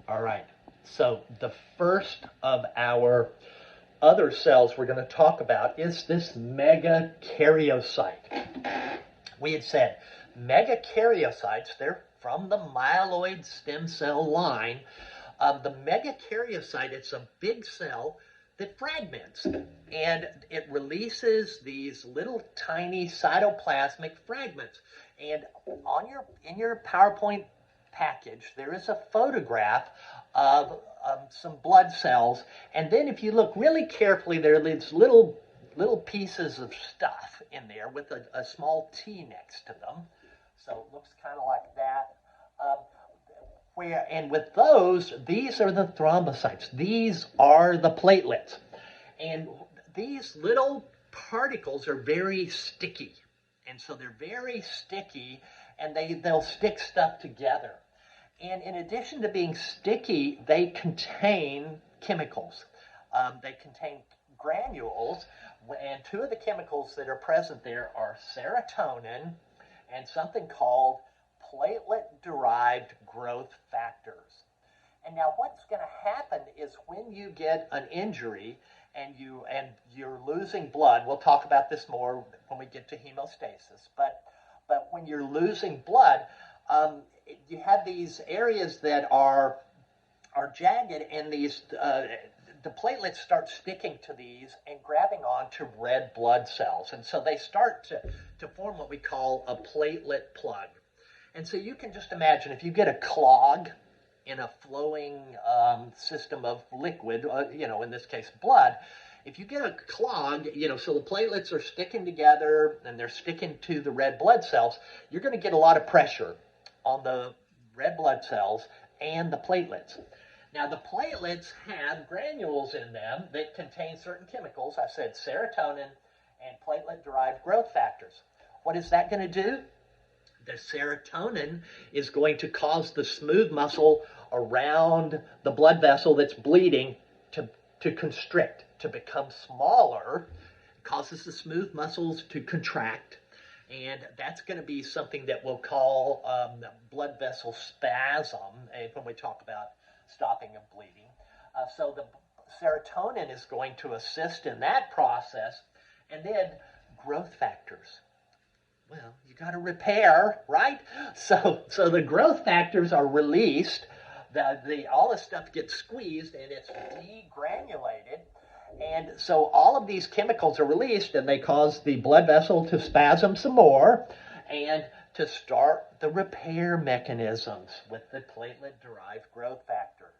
All right. So the first of our other cells we're going to talk about is this megakaryocyte. We had said megakaryocytes, they're from the myeloid stem cell line. The megakaryocyte, it's a big cell that fragments, and it releases these little tiny cytoplasmic fragments. And in your PowerPoint package, there is a photograph of some blood cells, and then if you look really carefully, there are these little pieces of stuff in there with a small T next to them. So it looks kind of like that. And with those, these are the thrombocytes. These are the platelets. And these little particles are very sticky. And so they're very sticky, and they'll stick stuff together. And in addition to being sticky, they contain chemicals. They contain granules, and two of the chemicals that are present there are serotonin and something called platelet-derived growth factors. And now what's going to happen is when you get an injury and you're losing blood, we'll talk about this more when we get to hemostasis, but when you're losing blood, you have these areas that are jagged, and the platelets start sticking to these and grabbing onto red blood cells. And so they start to form what we call a platelet plug. And so you can just imagine if you get a clog in a flowing system of liquid, in this case blood, if you get a clog, so the platelets are sticking together and they're sticking to the red blood cells, you're going to get a lot of pressure on the red blood cells and the platelets. Now, the platelets have granules in them that contain certain chemicals. I said serotonin and platelet-derived growth factors. What is that going to do? The serotonin is going to cause the smooth muscle around the blood vessel that's bleeding to constrict, to become smaller. It causes the smooth muscles to contract. And that's going to be something that we'll call blood vessel spasm when we talk about stopping of bleeding. So the serotonin is going to assist in that process. And then growth factors. Well, you got to repair, right? So the growth factors are released. All this stuff gets squeezed and it's degranulated. And so all of these chemicals are released, and they cause the blood vessel to spasm some more and to start the repair mechanisms with the platelet-derived growth factors.